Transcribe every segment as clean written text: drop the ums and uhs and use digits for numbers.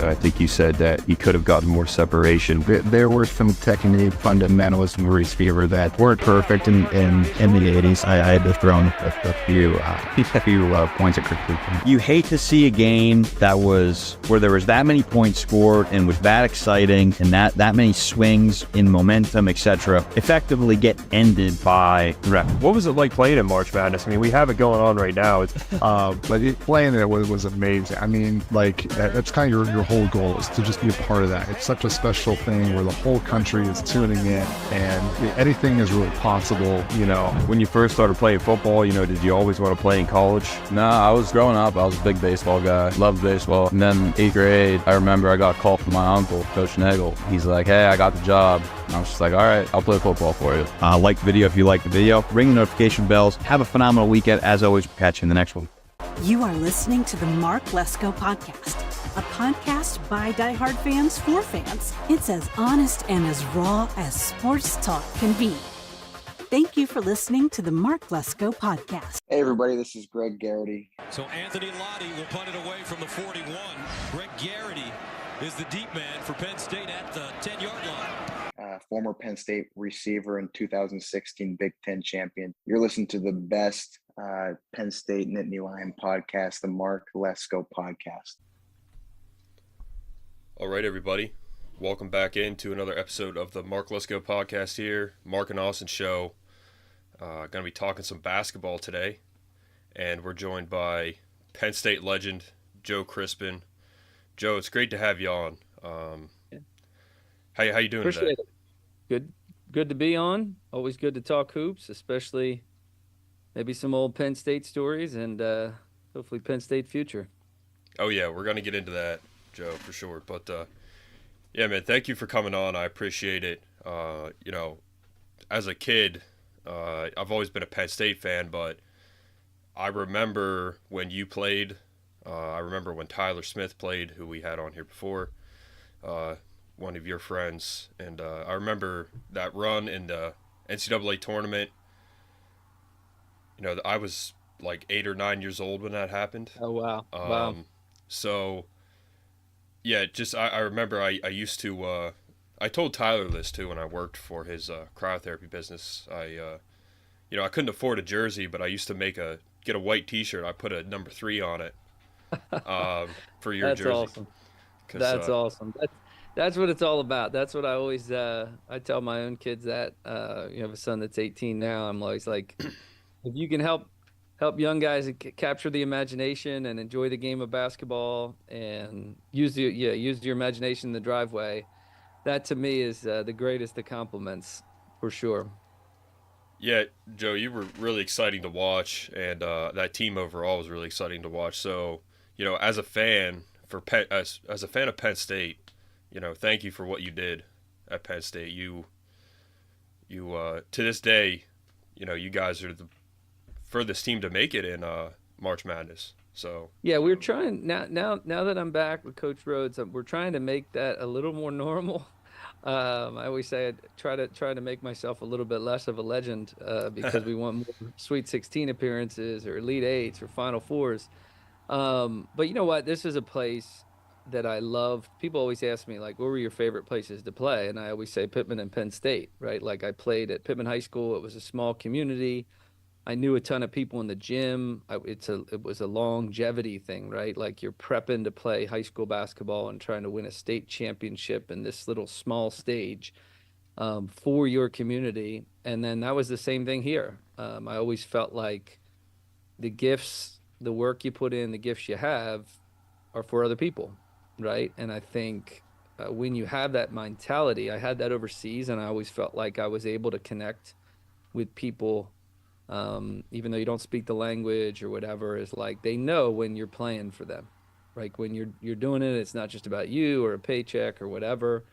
I think you said that he could have gotten more separation. There were some technique fundamentals in receiver that weren't perfect in the 80s. I had to throw in a few points of criticism. You hate to see a game that was where there was that many points scored and was that exciting and that many swings in momentum, etc., effectively get ended by ref. What was it like playing in March Madness? I mean, we have it going on right now. But playing it was amazing. I mean, like, that's kind of your whole goal is to just be a part of that. It's such a special thing where the whole country is tuning in and anything is really possible, you know. When you first started playing football, you know, did you always want to play in college? No, I was growing up. I was a big baseball guy. Loved baseball. And then 8th grade, I remember I got a call from my uncle, Coach Nagel. He's like, hey, I got the job. And I was just like, all right, I'll play football for you. Like the video if you like the video. Ring the notification bells. Have a phenomenal weekend. As always, we'll catch you in the next one. You are listening to the Mark Lesko Podcast, a podcast by diehard fans for fans. It's as honest and as raw as sports talk can be. Thank you for listening to the Mark Lesko Podcast. Hey everybody, this is Greg Garrity. So Anthony Lottie will punt it away from the 41. Greg Garrity is the deep man for Penn State at the 10-yard line. Former Penn State receiver and 2016 Big Ten champion. You're listening to the best Penn State Nittany Lion podcast, the Mark Lesko Podcast. All right, everybody. Welcome back into another episode of the Mark Lesko Podcast here. Mark and Austin Show. Going to be talking some basketball today. And we're joined by Penn State legend, Joe Crispin. Joe, it's great to have you on. How you doing Appreciate today? It. Good to be on. Always good to talk hoops, especially maybe some old Penn State stories and hopefully Penn State future. Oh, yeah, we're going to get into that, Joe, for sure. But, yeah, man, thank you for coming on. I appreciate it. You know, as a kid, I've always been a Penn State fan, but I remember when you played. I remember when Tyler Smith played, who we had on here before. One of your friends, and I remember that run in the NCAA tournament. You know, I was like 8 or 9 years old when that happened. Oh, wow. Wow. So, yeah, just I remember I used to, I told Tyler this too when I worked for his cryotherapy business. I couldn't afford a jersey, but I used to get a white T-shirt. I put a number 3 on it for your That's jersey. Awesome. That's awesome. That's what it's all about. That's what I always I tell my own kids that. You have a son that's 18 now. I'm always like, if you can help young guys capture the imagination and enjoy the game of basketball and use your imagination in the driveway, that to me is the greatest of compliments for sure. Yeah, Joe, you were really exciting to watch, and that team overall was really exciting to watch. So, you know, as a fan as a fan of Penn State, you know, thank you for what you did at Penn State. You to this day, you know, you guys are the furthest team to make it in March Madness. So yeah, we're trying now that I'm back with Coach Rhodes, we're trying to make that a little more normal. I always say I try to make myself a little bit less of a legend because we want more Sweet 16 appearances or Elite Eights or Final Fours. But you know what? This is a place that I love. People always ask me, like, what were your favorite places to play? And I always say Pittman and Penn State, right? Like, I played at Pittman High School. It was a small community. I knew a ton of people in the gym. It was a longevity thing, right? Like, you're prepping to play high school basketball and trying to win a state championship in this little small stage for your community. And then that was the same thing here. I always felt like the gifts, the work you put in, the gifts you have are for other people, right? And I think when you have that mentality, I had that overseas, and I always felt like I was able to connect with people, even though you don't speak the language or whatever. Is like they know when you're playing for them, like when you're doing it, it's not just about you or a paycheck or whatever.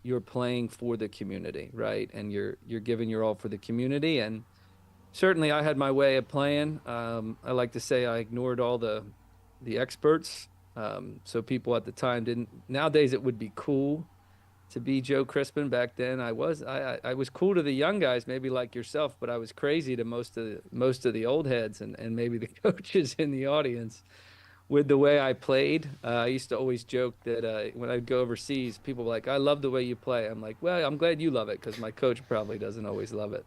You're playing for the community, right? And you're giving your all for the community. And certainly, I had my way of playing. I like to say I ignored all the experts. So people at the time didn't. Nowadays it would be cool to be Joe Crispin. Back then I was cool to the young guys, maybe like yourself, but I was crazy to most of the old heads and maybe the coaches in the audience. with the way I played. I used to always joke that when I'd go overseas, people were like, I love the way you play. I'm like, well, I'm glad you love it because my coach probably doesn't always love it.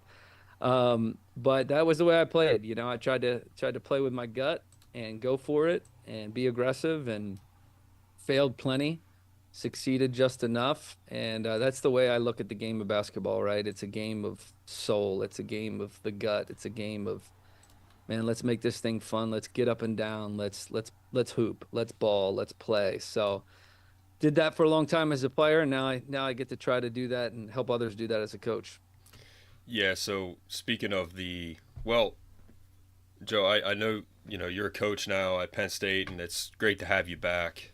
But that was the way I played. You know, I tried to play with my gut and go for it and be aggressive, and failed plenty, succeeded just enough. And that's the way I look at the game of basketball, right? It's a game of soul. It's a game of the gut. It's a game of, man, let's make this thing fun. Let's get up and down. Let's hoop. Let's ball. Let's play. So did that for a long time as a player, and now I get to try to do that and help others do that as a coach. Yeah, so speaking of well, Joe, I know, you're a coach now at Penn State, and it's great to have you back.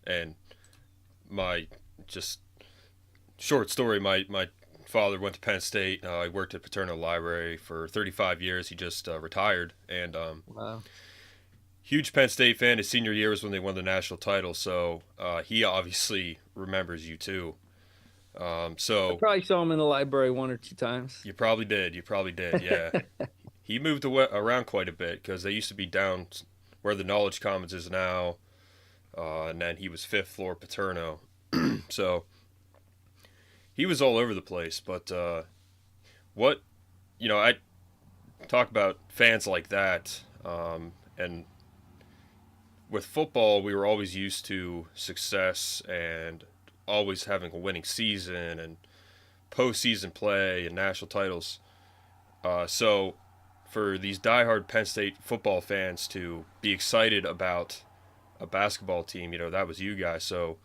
And my just short story, my father went to Penn State. I worked at Paterno Library for 35 years. He just retired, and Wow. huge Penn State fan. His senior year was when they won the national title, so he obviously remembers you too. So I probably saw him in the library one or two times. You probably did, yeah. He moved around quite a bit because they used to be down where the Knowledge Commons is now, and then he was fifth floor Paterno. So he was all over the place. But I talk about fans like that, and with football, we were always used to success and always having a winning season and postseason play and national titles. So for these diehard Penn State football fans to be excited about a basketball team, that was you guys. So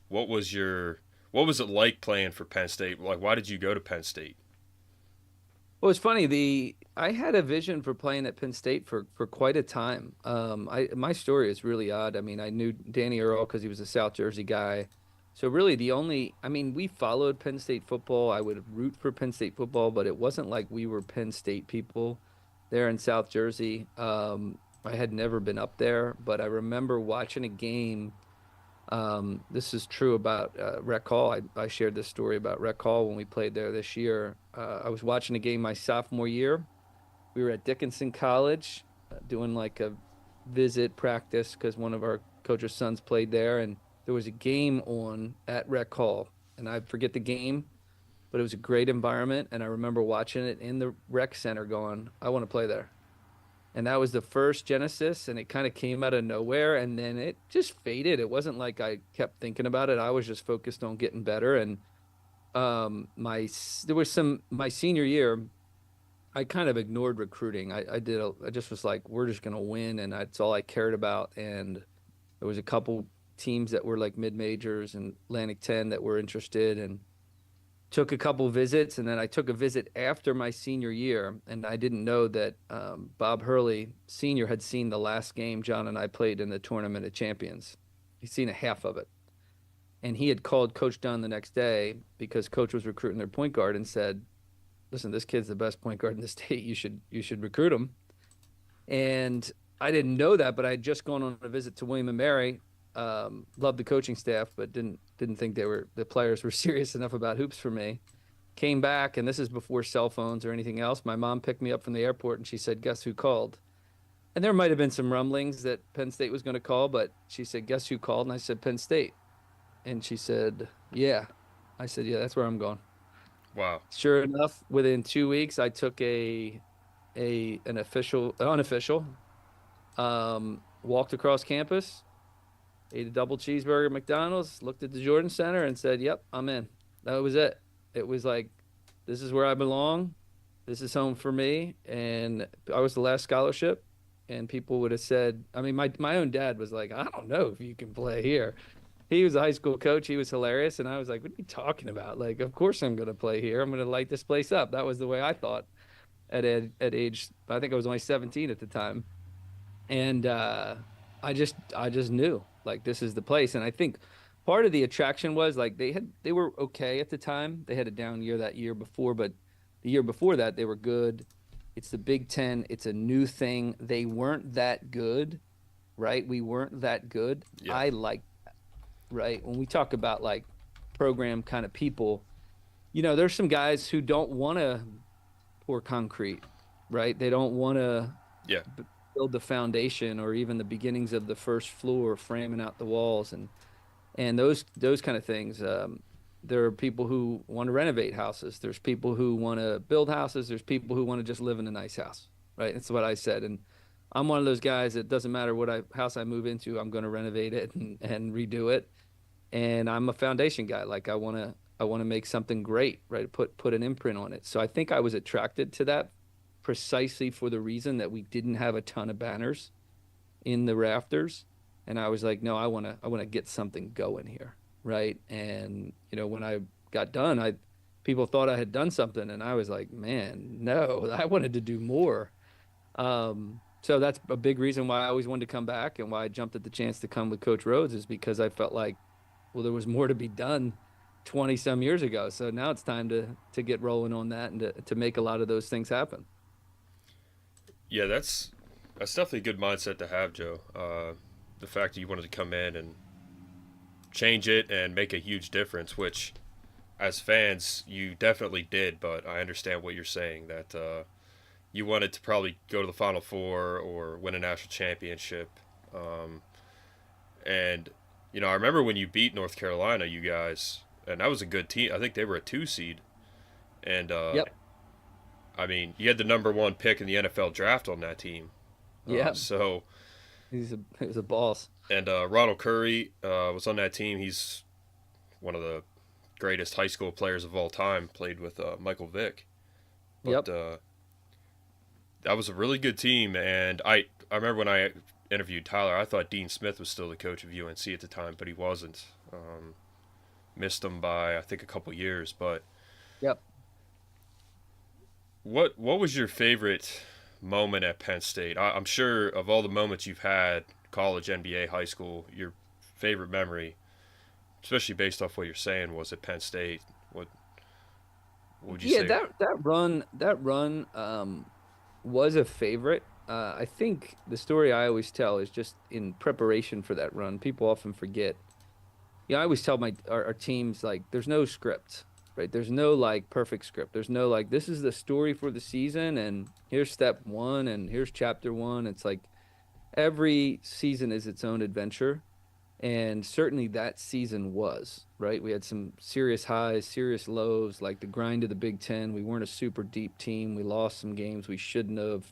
what was it like playing for Penn State? Like, why did you go to Penn State? Well, it's funny. I had a vision for playing at Penn State for quite a time. My story is really odd. I mean, I knew Danny Earl because he was a South Jersey guy. So really we followed Penn State football. I would root for Penn State football, but it wasn't like we were Penn State people there in South Jersey. I had never been up there, but I remember watching a game. This is true about Rec Hall. I shared this story about Rec Hall when we played there this year. I was watching a game my sophomore year. We were at Dickinson College doing like a visit practice because one of our coach's sons played there, and there was a game on at Rec Hall, and I forget the game, but it was a great environment, and I remember watching it in the rec center going, I want to play there. And that was the first genesis, and it kind of came out of nowhere, and then it just faded. It wasn't like I kept thinking about it. I was just focused on getting better. And my senior year, I kind of ignored recruiting. I just was like, we're just going to win, and that's all I cared about. And there was a couple teams that were like mid-majors and Atlantic 10 that were interested, and took a couple visits. And then I took a visit after my senior year, and I didn't know that Bob Hurley Sr. had seen the last game John and I played in the Tournament of Champions. He'd seen a half of it. And he had called Coach Dunn the next day because Coach was recruiting their point guard and said, listen, this kid's the best point guard in the state. You should recruit him. And I didn't know that, but I had just gone on a visit to William & Mary. Loved the coaching staff, but didn't think the players were serious enough about hoops for me. Came back, and this is before cell phones or anything else. My mom picked me up from the airport, and she said, guess who called? And there might have been some rumblings that Penn State was going to call, but she said, guess who called? And I said, Penn State. And she said, yeah. I said, yeah, that's where I'm going. Wow. Sure enough, within 2 weeks, I took an unofficial, walked across campus, ate a double cheeseburger at McDonald's, looked at the Jordan Center, and said, yep, I'm in. That was it. It was like, this is where I belong. This is home for me. And I was the last scholarship. And people would have said, I mean, my own dad was like, I don't know if you can play here. He was a high school coach. He was hilarious. And I was like, what are you talking about? Like, of course I'm going to play here. I'm going to light this place up. That was the way I thought at age, I think I was only 17 at the time. And I just knew, like, this is the place. And I think part of the attraction was, like, they were okay at the time. They had a down year that year before, but the year before that, they were good. It's the Big Ten. It's a new thing. They weren't that good, right? We weren't that good. Yeah. I like that, right? When we talk about, like, program kind of people, there's some guys who don't want to pour concrete, right? They don't want to build the foundation or even the beginnings of the first floor, framing out the walls and those kind of things. There are people who want to renovate houses. There's people who want to build houses. There's people who want to just live in a nice house, right? That's what I said. And I'm one of those guys that doesn't matter what house I move into, I'm going to renovate it and redo it. And I'm a foundation guy. Like I want to make something great, right? Put an imprint on it. So I think I was attracted to that precisely for the reason that we didn't have a ton of banners in the rafters. And I was like, no, I want to get something going here. Right. And, when I got done, people thought I had done something and I was like, man, no, I wanted to do more. So that's a big reason why I always wanted to come back and why I jumped at the chance to come with Coach Rhodes is because I felt like, well, there was more to be done 20 some years ago. So now it's time to get rolling on that and to make a lot of those things happen. Yeah, that's definitely a good mindset to have, Joe. The fact that you wanted to come in and change it and make a huge difference, which as fans you definitely did, but I understand what you're saying, that you wanted to probably go to the Final Four or win a national championship. And, I remember when you beat North Carolina, you guys, and that was a good team. I think they were a 2 seed. And, yep. I mean, you had the number 1 pick in the NFL draft on that team. Yeah. So he was a boss. And Ronald Curry was on that team. He's one of the greatest high school players of all time. Played with Michael Vick. But yep. That was a really good team. And I remember when I interviewed Tyler, I thought Dean Smith was still the coach of UNC at the time, but he wasn't. Missed him by, I think, a couple years. But yep. What was your favorite moment at Penn State? I'm sure of all the moments you've had, college, NBA, high school, your favorite memory, especially based off what you're saying, was at Penn State. What would you say? Yeah, that run was a favorite. I think the story I always tell is just in preparation for that run. People often forget. I always tell our teams, like, there's no script, right? There's no like perfect script. There's no like, this is the story for the season and here's step 1 and here's chapter 1. It's like every season is its own adventure. And certainly that season was, right? We had some serious highs, serious lows, like the grind of the Big Ten. We weren't a super deep team. We lost some games we shouldn't have,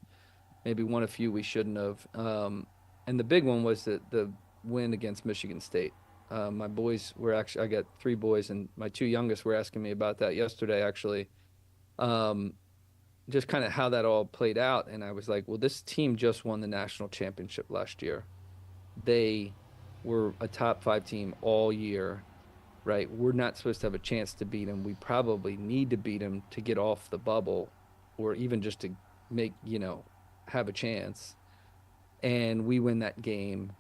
maybe won a few we shouldn't have. And the big one was the win against Michigan State. My boys were actually, I got 3 boys, and my 2 youngest were asking me about that yesterday, actually. Just kind of how that all played out. And I was like, well, this team just won the national championship last year. They were a top 5 team all year, right? We're not supposed to have a chance to beat them. We probably need to beat them to get off the bubble or even just to make, have a chance. And we win that game.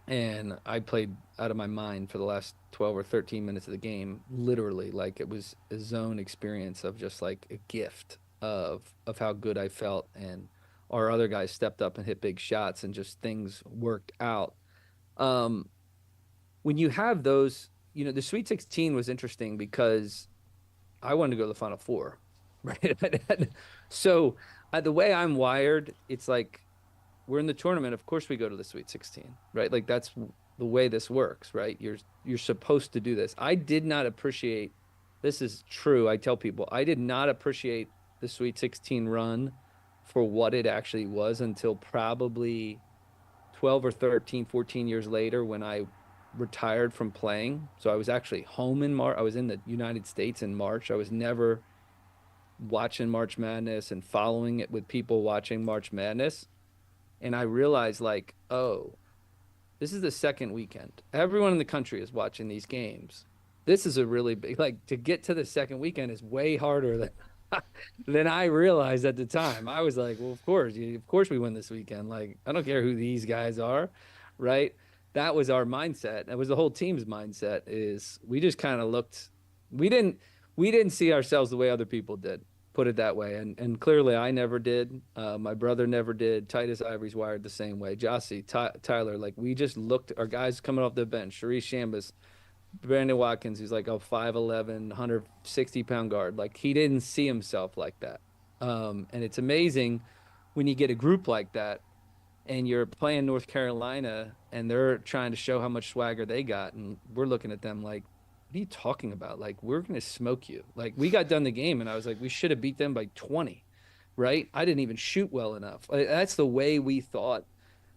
And I played out of my mind for the last 12 or 13 minutes of the game, literally. Like, it was a zone experience of just like a gift of how good I felt. And our other guys stepped up and hit big shots and just things worked out. When you have those, the Sweet 16 was interesting because I wanted to go to the Final Four, right? So the way I'm wired, it's like, we're in the tournament. Of course we go to the Sweet 16, right? Like, that's the way this works, right? You're supposed to do this. I did not appreciate, this is true, I tell people, I did not appreciate the Sweet 16 run for what it actually was until probably 12 or 13, 14 years later when I retired from playing. So I was actually home in March. I was in the United States in March. I was never watching March Madness and following it with people watching March Madness. And I realized, like, oh, this is the second weekend. Everyone in the country is watching these games. This is a really big, like, to get to the second weekend is way harder than I realized at the time. I was like, well, of course we win this weekend. Like, I don't care who these guys are, right? That was our mindset. That was the whole team's mindset. Is we just kind of looked, we didn't see ourselves the way other people did. Put it that way. And clearly I never did. My brother never did. Titus Ivory's wired the same way. Jossie, Tyler, like, we just looked, our guys coming off the bench, Sharice Shambus, Brandon Watkins, who's like a 5'11", 160-pound guard. Like, he didn't see himself like that. And it's amazing when you get a group like that and you're playing North Carolina and they're trying to show how much swagger they got. And we're looking at them like, what are you talking about? Like, we're going to smoke you. Like, we got done the game and I was like, we should have beat them by 20, right? I didn't even shoot well enough. That's the way we thought.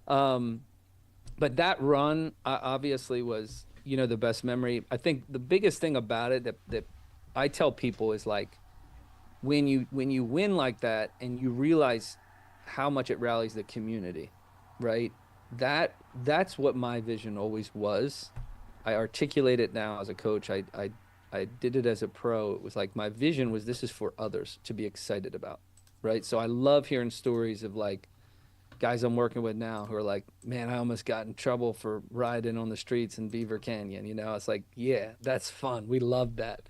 But that run obviously was, the best memory. I think the biggest thing about it that I tell people is like, when you win like that and you realize how much it rallies the community, right? That's what my vision always was. I articulate it now as a coach. I did it as a pro. It was like my vision was this is for others to be excited about, right? So I love hearing stories of like guys I'm working with now who are like, man, I almost got in trouble for riding on the streets in Beaver Canyon. It's like, yeah, that's fun. We love that.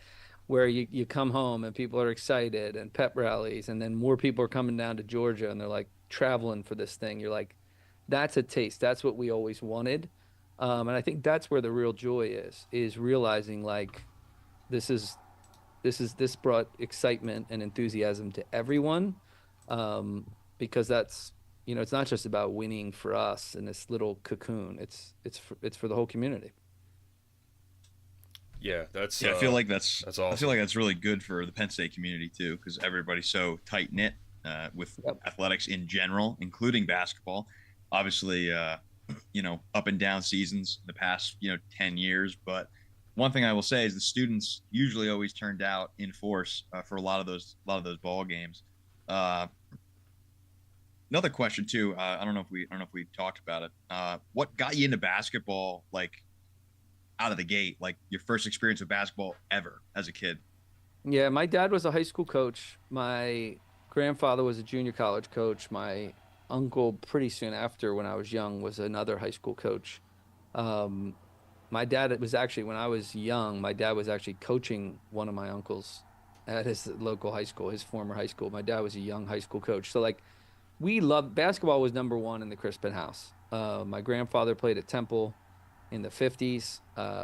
Where you come home and people are excited and pep rallies, and then more people are coming down to Georgia and they're like traveling for this thing. You're like, that's a taste. That's what we always wanted. And I think that's where the real joy is realizing like this brought excitement and enthusiasm to everyone. Because that's, it's not just about winning for us in this little cocoon. It's for the whole community. Yeah, that's. Yeah, I feel like that's awesome. I feel like that's really good for the Penn State community too, because everybody's so tight knit with athletics in general, including basketball. Obviously, up and down seasons in the past 10 years. But one thing I will say is the students usually always turned out in force for a lot of those ball games. Another question too. I don't know if we talked about it. What got you into basketball, like out of the gate, like your first experience with basketball ever as a kid? Yeah, my dad was a high school coach. My grandfather was a junior college coach. My uncle, pretty soon after, when I was young, was another high school coach. My dad was actually, when I was young, my dad was actually coaching one of my uncles at his local high school, his former high school. My dad was a young high school coach. So like, we loved basketball. Was number one in the Crispin house. My grandfather played at Temple in the 50s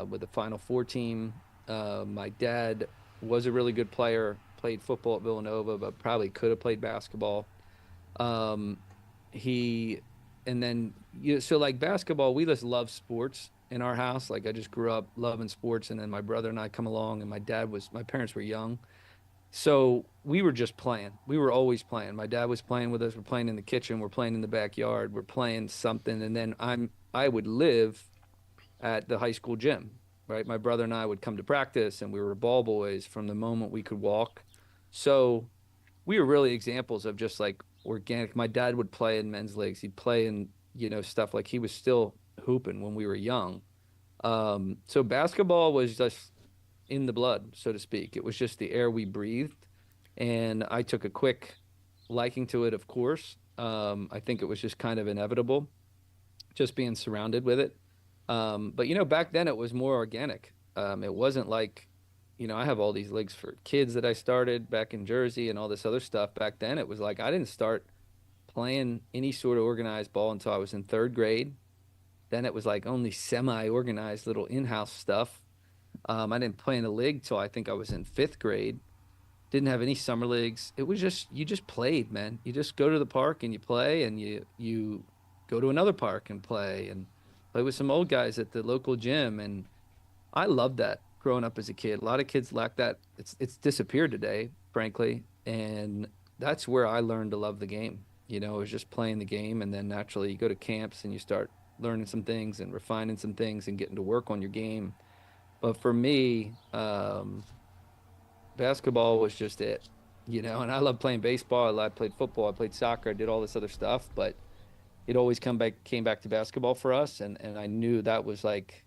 with the Final Four team. My dad was a really good player, played football at Villanova, but probably could have played basketball. So like basketball, we just love sports in our house. Like I just grew up loving sports, and then my brother and I come along, and my parents were young. So we were just playing. We were always playing. My dad was playing with us. We're playing in the kitchen. We're playing in the backyard. We're playing something. And then I would live at the high school gym, right? My brother and I would come to practice, and we were ball boys from the moment we could walk. So we were really examples of just like organic. My dad would play in men's leagues. He'd play in, stuff like he was still hooping when we were young. So basketball was just in the blood, so to speak. It was just the air we breathed. And I took a quick liking to it, of course. I think it was just kind of inevitable, just being surrounded with it. But back then it was more organic. It wasn't like, I have all these leagues for kids that I started back in Jersey and all this other stuff. Back then it was like, I didn't start playing any sort of organized ball until I was in third grade. Then it was like only semi-organized little in-house stuff. I didn't play in a league till I think I was in fifth grade. Didn't have any summer leagues. It was just, you just played, man. You just go to the park and you play, and you go to another park and play with some old guys at the local gym. And I loved that growing up as a kid. A lot of kids lack that. It's disappeared today, frankly. And that's where I learned to love the game. It was just playing the game. And then naturally you go to camps and you start learning some things and refining some things and getting to work on your game. But for me, basketball was just it, and I love playing baseball. I played football. I played soccer. I did all this other stuff, but it always came back to basketball for us. And I knew that was like,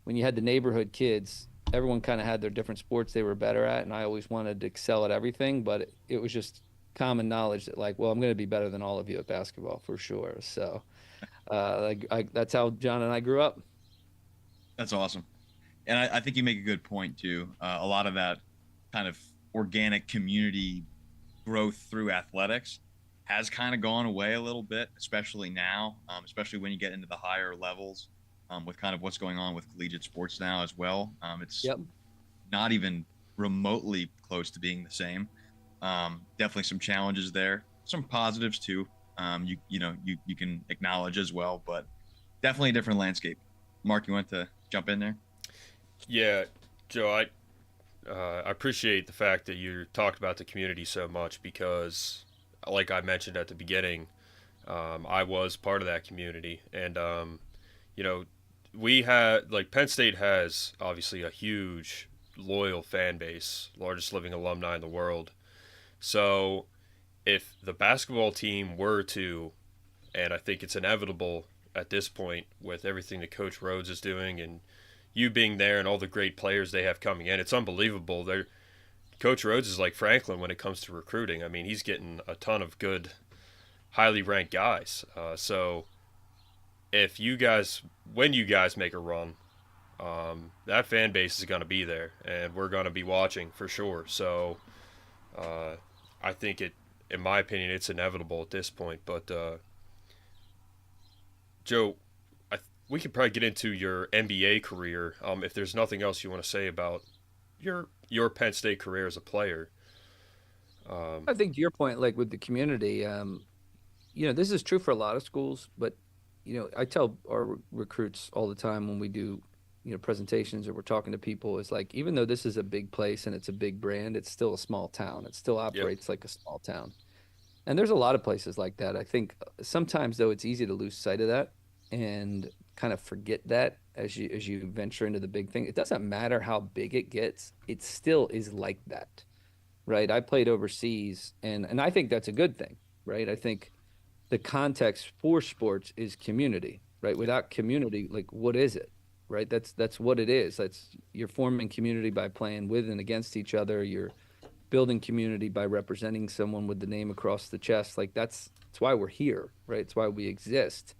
when you had the neighborhood kids, everyone kind of had their different sports they were better at. And I always wanted to excel at everything, but it was just common knowledge that like, well, I'm going to be better than all of you at basketball for sure. So that's how John and I grew up. That's awesome. And I think you make a good point too. A lot of that kind of organic community growth through athletics has kind of gone away a little bit, especially now, especially when you get into the higher levels with kind of what's going on with collegiate sports now as well. It's not even remotely close to being the same. Definitely some challenges there, some positives too. you can acknowledge as well, but definitely a different landscape. Mark, you want to jump in there? Yeah, Joe, I appreciate the fact that you talked about the community so much because, like I mentioned at the beginning, I was part of that community, and you know, we had like Penn State has obviously a huge loyal fan base, largest living alumni in the world. So if the basketball team were to, and I think it's inevitable at this point with everything that Coach Rhodes is doing and you being there and all the great players they have coming in, it's unbelievable. Coach Rhodes is like Franklin when it comes to recruiting. I mean, he's getting a ton of good, highly ranked guys. So if you guys, when you guys make a run, that fan base is going to be there, and we're going to be watching for sure. So I think in my opinion, it's inevitable at this point. But Joe, we could probably get into your NBA career if there's nothing else you want to say about your Penn State career as a player. I think to your point, like with the community, this is true for a lot of schools, but I tell our recruits all the time when we do, presentations or we're talking to people, is like, even though this is a big place and it's a big brand, it's still a small town. It still operates like a small town. And there's a lot of places like that. I think sometimes though, it's easy to lose sight of that and kind of forget that as you venture into the big thing. It doesn't matter how big it gets. It still is like that, right? I played overseas and I think that's a good thing, right? I think the context for sports is community, right? Without community, like what is it, right? That's what it is. You're forming community by playing with and against each other. You're building community by representing someone with the name across the chest. Like that's why we're here, right? It's why we exist.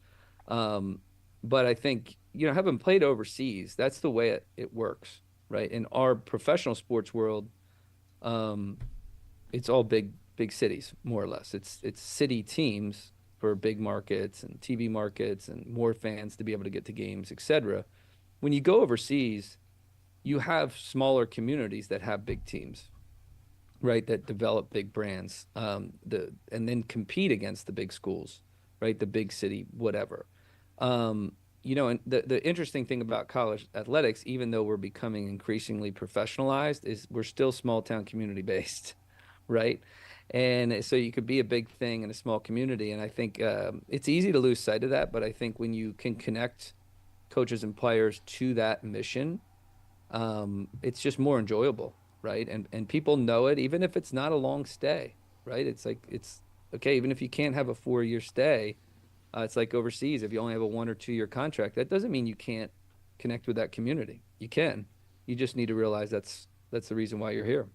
But I think, having played overseas, that's the way it works, right? In our professional sports world, it's all big cities, more or less. It's city teams for big markets and TV markets and more fans to be able to get to games, etc. When you go overseas, you have smaller communities that have big teams, right? That develop big brands, and then compete against the big schools, right? The big city, whatever. And the interesting thing about college athletics, even though we're becoming increasingly professionalized, is we're still small town community based, right? And so you could be a big thing in a small community. And I think it's easy to lose sight of that. But I think when you can connect coaches and players to that mission, it's just more enjoyable, right? And people know it, even if it's not a long stay, right? It's like, it's okay. Even if you can't have a 4-year stay, it's like overseas. If you only have a 1 or 2 year contract, that doesn't mean you can't connect with that community. You can. You just need to realize that's the reason why you're here.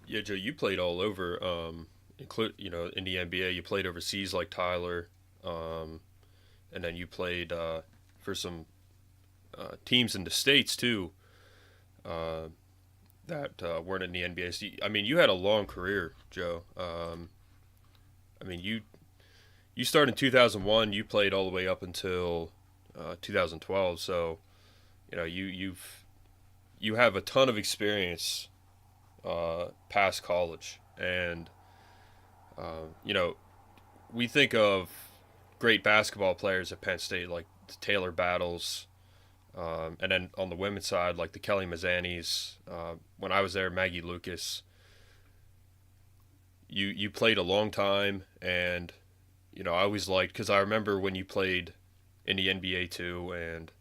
Yeah, Joe, you played all over, in the NBA. You played overseas like Tyler, and then you played for some teams in the States too that weren't in the NBA. So, you had a long career, Joe. You started in 2001. You played all the way up until 2012. So, you have a ton of experience past college, and we think of great basketball players at Penn State like the Taylor Battles, and then on the women's side like the Kelly Mazzanis. When I was there, Maggie Lucas. You played a long time, and I always liked, because I remember when you played in the NBA too, and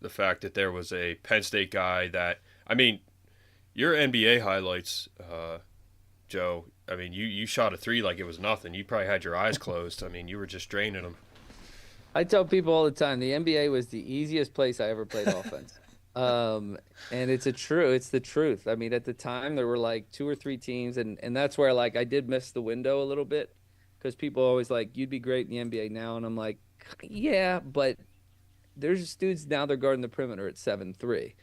the fact that there was a Penn State guy that, your NBA highlights, Joe, you shot a 3 like it was nothing. You probably had your eyes closed. You were just draining them. I tell people all the time, the NBA was the easiest place I ever played offense. And it's the truth. At the time there were like 2 or 3 teams, and that's where like I did miss the window a little bit, because people always like, you'd be great in the NBA now. And I'm like, yeah, but there's dudes now, they're guarding the perimeter at 7'3".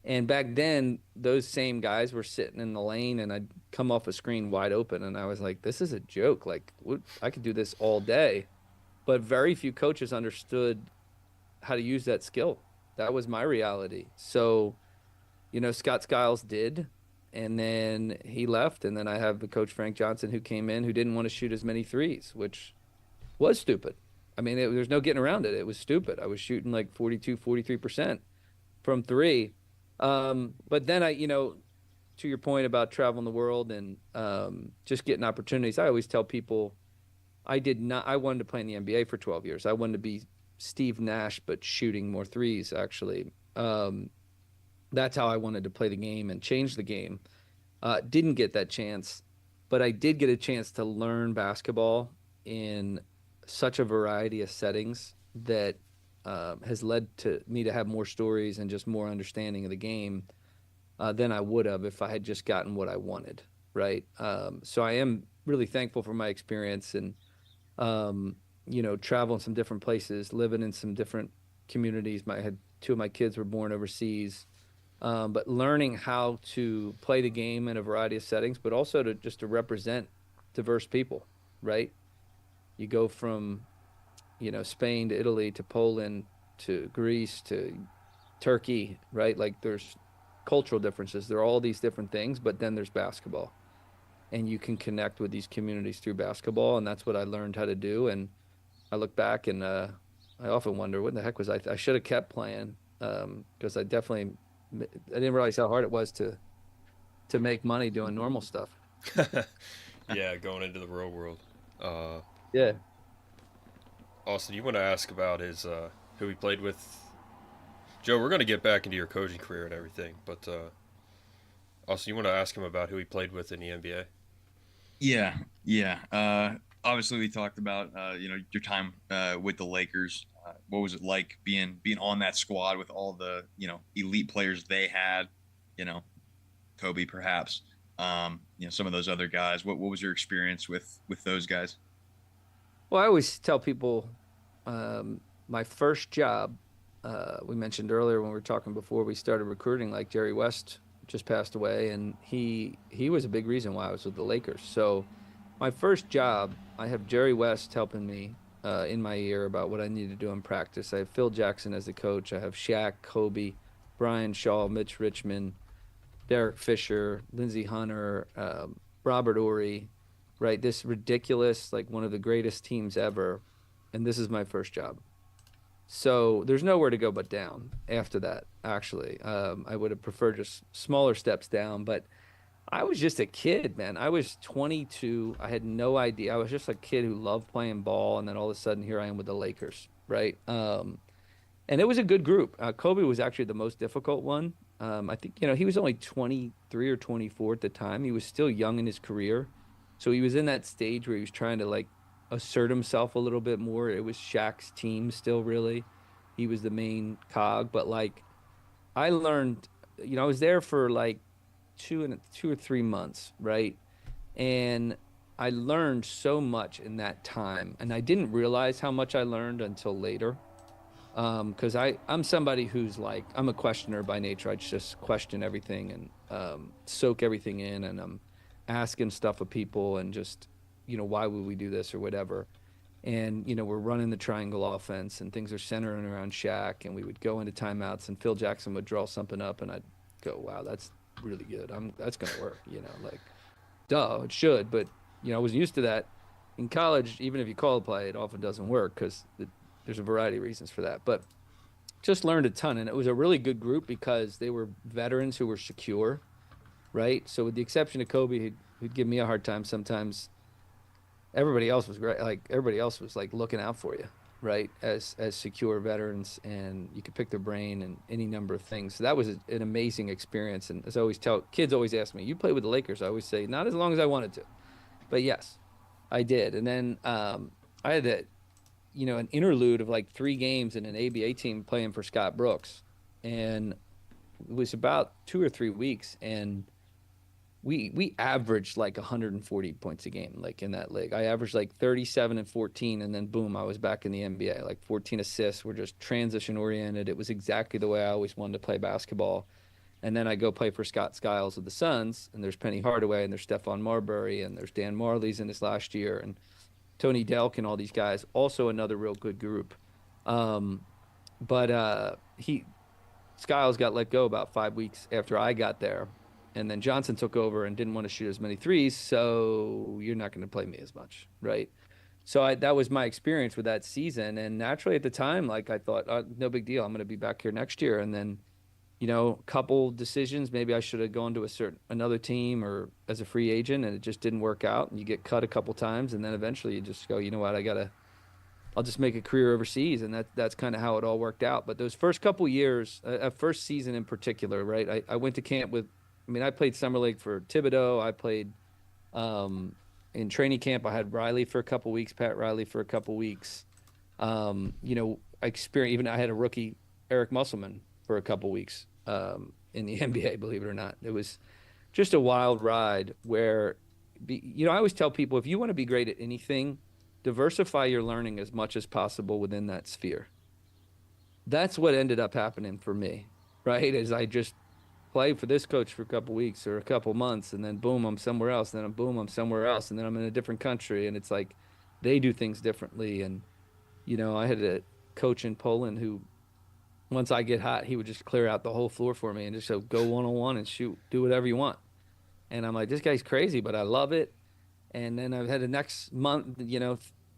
And back then, those same guys were sitting in the lane, and I'd come off a screen wide open, and I was like, this is a joke. Like, I could do this all day. But very few coaches understood how to use that skill. That was my reality. So, Scott Skiles did, And then he left, and then I have the coach Frank Johnson who came in who didn't want to shoot as many threes, which was stupid. I mean, there's no getting around it. It was stupid. I was shooting like 42, 43% from three. But then to your point about traveling the world and just getting opportunities, I always tell people I wanted to play in the NBA for 12 years. I wanted to be Steve Nash, but shooting more threes, actually. That's how I wanted to play the game and change the game. Didn't get that chance, but I did get a chance to learn basketball in such a variety of settings that has led to me to have more stories and just more understanding of the game than I would have if I had just gotten what I wanted, right? So I am really thankful for my experience and, traveling some different places, living in some different communities. I had two of my kids were born overseas. But learning how to play the game in a variety of settings, but also to represent diverse people, right? You go from, Spain to Italy to Poland to Greece to Turkey, right? Like there's cultural differences. There are all these different things, but then there's basketball. And you can connect with these communities through basketball, and that's what I learned how to do. And I look back and I often wonder, what the heck was I should have kept playing because I didn't realize how hard it was to make money doing normal stuff. Yeah, going into the real world. Yeah. Austin, you want to ask about who he played with? Joe, we're going to get back into your coaching career and everything, but Austin, you want to ask him about who he played with in the NBA? Yeah. Obviously, we talked about your time with the Lakers. What was it like being on that squad with all the elite players they had? Kobe perhaps. Some of those other guys. What was your experience with those guys? Well, I always tell people my first job. We mentioned earlier when we were talking before we started recruiting, like Jerry West just passed away, and he was a big reason why I was with the Lakers. So my first job, I have Jerry West helping me in my ear about what I need to do in practice. I have Phil Jackson as the coach. I have Shaq, Kobe, Brian Shaw, Mitch Richmond, Derek Fisher, Lindsey Hunter, Robert Ory, right? This ridiculous, like one of the greatest teams ever. And this is my first job. So there's nowhere to go but down after that, actually. I would have preferred just smaller steps down, but I was just a kid, man. I was 22. I had no idea. I was just a kid who loved playing ball, and then all of a sudden here I am with the Lakers, right? And it was a good group. Kobe was actually the most difficult one. I think, he was only 23 or 24 at the time. He was still young in his career. So he was in that stage where he was trying to, like, assert himself a little bit more. It was Shaq's team still, really. He was the main cog. But, like, I learned, I was there for, like, 2 or 3 months, right? And I learned so much in that time. And I didn't realize how much I learned until later. Because I'm somebody who's like, I'm a questioner by nature. I just question everything and soak everything in, and I'm asking stuff of people and just, why would we do this or whatever. And, we're running the triangle offense and things are centering around Shaq, and we would go into timeouts and Phil Jackson would draw something up and I'd go, wow, that's really good. That's going to work, like, duh, it should. But, I wasn't used to that. In college, even if you call a play, it often doesn't work because there's a variety of reasons for that. But just learned a ton. And it was a really good group because they were veterans who were secure, right? So with the exception of Kobe, who'd give me a hard time sometimes, everybody else was great. Like, everybody else was, like, looking out for you, right, as secure veterans, and you could pick their brain and any number of things. So that was an amazing experience. And as I always tell kids, always ask me, you played with the Lakers? I always say, not as long as I wanted to, but yes, I did. And then I had an interlude of like 3 games in an ABA team playing for Scott Brooks, and it was about 2 or 3 weeks, and we averaged like 140 points a game, like in that league. I averaged like 37 and 14, and then boom, I was back in the NBA, like 14 assists. We're just transition oriented. It was exactly the way I always wanted to play basketball. And then I go play for Scott Skiles of the Suns, and there's Penny Hardaway, and there's Stephon Marbury, and there's Dan Marley's in his last year, and Tony Delk and all these guys, also another real good group. Skiles got let go about 5 weeks after I got there, And then Johnson took over and didn't want to shoot as many threes, so you're not going to play me as much, right? So that was my experience with that season. And naturally at the time, like I thought, no big deal. I'm going to be back here next year. And then, a couple decisions, maybe I should have gone to another team or as a free agent, and it just didn't work out. And you get cut a couple times, and then eventually you just go, you know what, I'll just make a career overseas. And that's kind of how it all worked out. But those first couple years, first season in particular, right? I went to camp I played summer league for Thibodeau. I played in training camp. I had Riley for a couple weeks, Pat Riley for a couple weeks. I had a rookie, Eric Musselman, for a couple weeks in the NBA, believe it or not. It was just a wild ride where, I always tell people, if you want to be great at anything, diversify your learning as much as possible within that sphere. That's what ended up happening for me, right? As I just play for this coach for a couple weeks or a couple months, and then boom, I'm somewhere else, and then boom, I'm somewhere else, and then I'm in a different country, and it's like they do things differently. And I had a coach in Poland who, once I get hot, he would just clear out the whole floor for me and just go one-on-one and shoot, do whatever you want. And I'm like, this guy's crazy, but I love it. And then I've had the next month,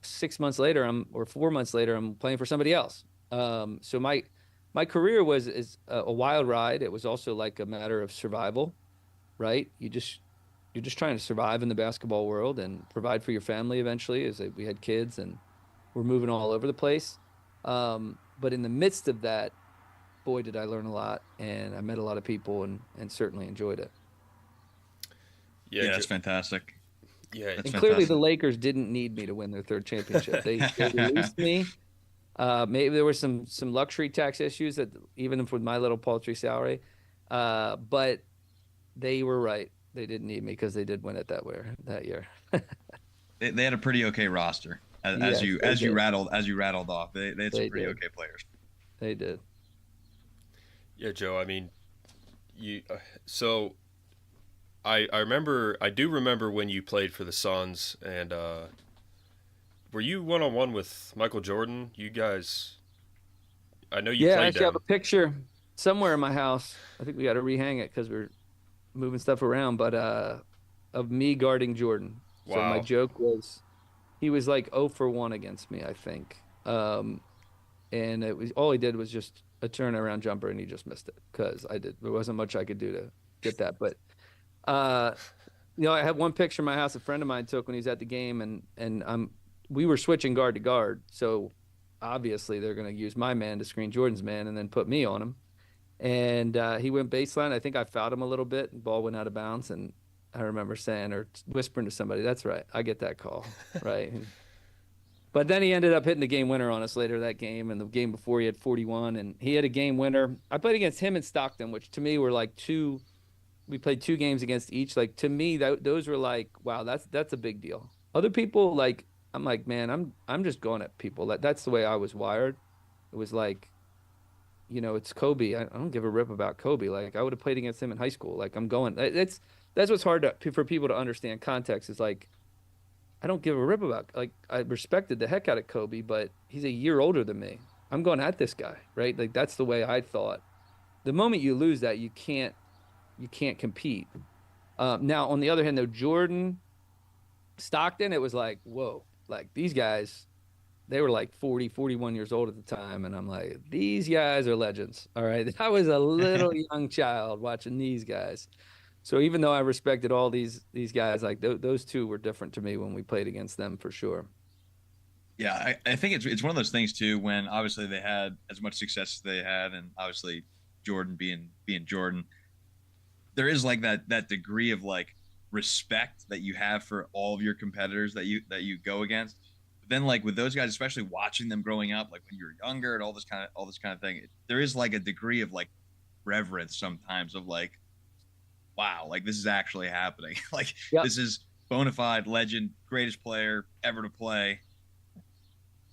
6 months later, or 4 months later, I'm playing for somebody else. So my career is a wild ride. It was also like a matter of survival, right? You're just trying to survive in the basketball world and provide for your family eventually, as we had kids and we're moving all over the place. But in the midst of that, boy, did I learn a lot, and I met a lot of people and certainly enjoyed it. Yeah, that's fantastic. Yeah, and clearly the Lakers didn't need me to win their third championship. They released me. Maybe there were some luxury tax issues that even with my little paltry salary, but they were right. They didn't need me because they did win it that year. They had a pretty okay roster as you rattled off. They had some pretty okay players. They did. Yeah, Joe. I mean, so I do remember when you played for the Suns, and were you one-on-one with Michael Jordan? You guys, I know you played. Yeah, I actually have a picture somewhere in my house. I think we got to rehang it because we're moving stuff around, but of me guarding Jordan. Wow. So my joke was, he was like 0 for 1 against me, I think. And it was, all he did was just a turnaround jumper, and he just missed it because there wasn't much I could do to get that. But I have one picture in my house a friend of mine took when he was at the game, and we were switching guard to guard, so obviously they're going to use my man to screen Jordan's man and then put me on him. And he went baseline. I think I fouled him a little bit, and ball went out of bounds, and I remember saying or whispering to somebody, "That's right, I get that call." Right. But then he ended up hitting the game winner on us later that game, and the game before he had 41, and he had a game winner. I played against him in Stockton, which to me were like we played 2 games against each. Like, to me, those were like, wow, that's a big deal. Other people, like, I'm like, man, I'm just going at people. That's the way I was wired. It was like, it's Kobe. I don't give a rip about Kobe. Like, I would have played against him in high school. Like, I'm going. That's what's hard for people to understand. Context is like, I don't give a rip about. Like, I respected the heck out of Kobe, but he's a year older than me. I'm going at this guy, right? Like, that's the way I thought. The moment you lose that, you can't compete. Now, on the other hand, though, Jordan, Stockton, it was like, whoa, like these guys, they were like 40, 41 years old at the time. And I'm like, these guys are legends. All right. I was a little young child watching these guys. So even though I respected all these guys, like those two were different to me when we played against them for sure. Yeah, I think it's one of those things too, when obviously they had as much success as they had, and obviously Jordan being Jordan, there is like that degree of like respect that you have for all of your competitors that you go against. But then like with those guys, especially watching them growing up, like when you're younger and all this kind of thing, there is like a degree of like reverence sometimes of like, wow, like this is actually happening. Like, yep. This is bona fide legend, greatest player ever to play.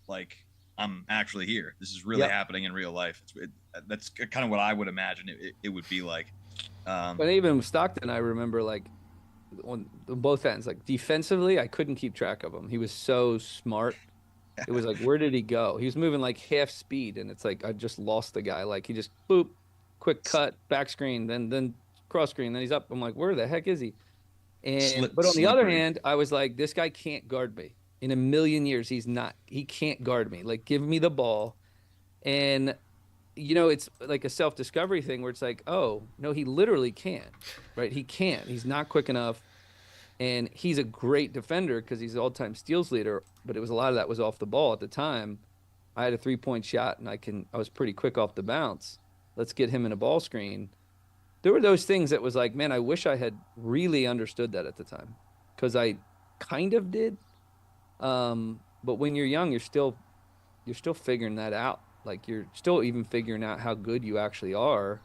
Like, I'm actually here. This is really happening in real life. That's kind of what I would imagine it would be like. But even with Stockton, I remember like on both ends, like defensively, I couldn't keep track of him. He was so smart. It was like, where did he go? He was moving like half speed, and it's like I just lost the guy. Like he just boop, quick cut, back screen, then cross screen, then he's up. I'm like, where the heck is he? But on the Slippery. other hand, I was like, this guy can't guard me. In a million years, he can't guard me. Like, give me the ball. And, it's like a self-discovery thing where it's like, oh, no, he literally can't, right? He can't. He's not quick enough. And he's a great defender because he's the all-time steals leader, but a lot of that was off the ball at the time. I had a three-point shot, and I was pretty quick off the bounce. Let's get him in a ball screen. There were those things that was like, man, I wish I had really understood that at the time, because I kind of did. But when you're young, you're still figuring that out. Like, you're still even figuring out how good you actually are.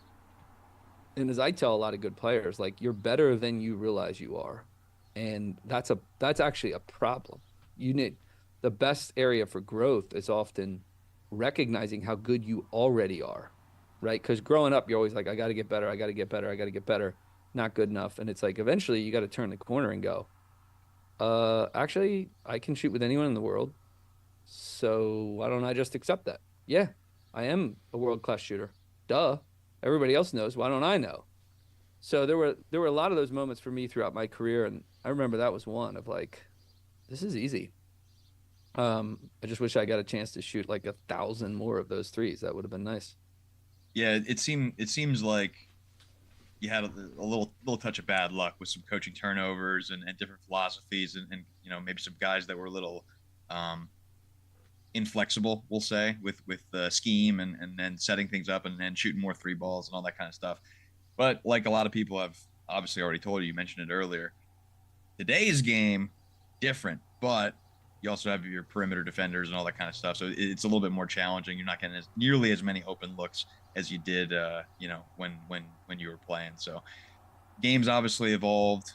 And as I tell a lot of good players, like, you're better than you realize you are. And that's actually a problem. The best area for growth is often recognizing how good you already are, right? Because growing up, you're always like, I got to get better. I got to get better. I got to get better. Not good enough. And it's like, eventually you got to turn the corner and go, actually, I can shoot with anyone in the world. So why don't I just accept that? Yeah, I am a world-class shooter. Duh. Everybody else knows. Why don't I know? So there were a lot of those moments for me throughout my career, and I remember that was one of like, this is easy. I just wish I got a chance to shoot like 1,000 more of those threes. That would have been nice. Yeah, it seems like you had a little touch of bad luck with some coaching turnovers and different philosophies, and maybe some guys that were a little inflexible, we'll say, with the scheme and then setting things up and then shooting more three balls and all that kind of stuff. But like a lot of people have obviously already told you mentioned it earlier, today's game, different, but you also have your perimeter defenders and all that kind of stuff. So it's a little bit more challenging. You're not getting nearly as many open looks as you did, when you were playing. So games obviously evolved.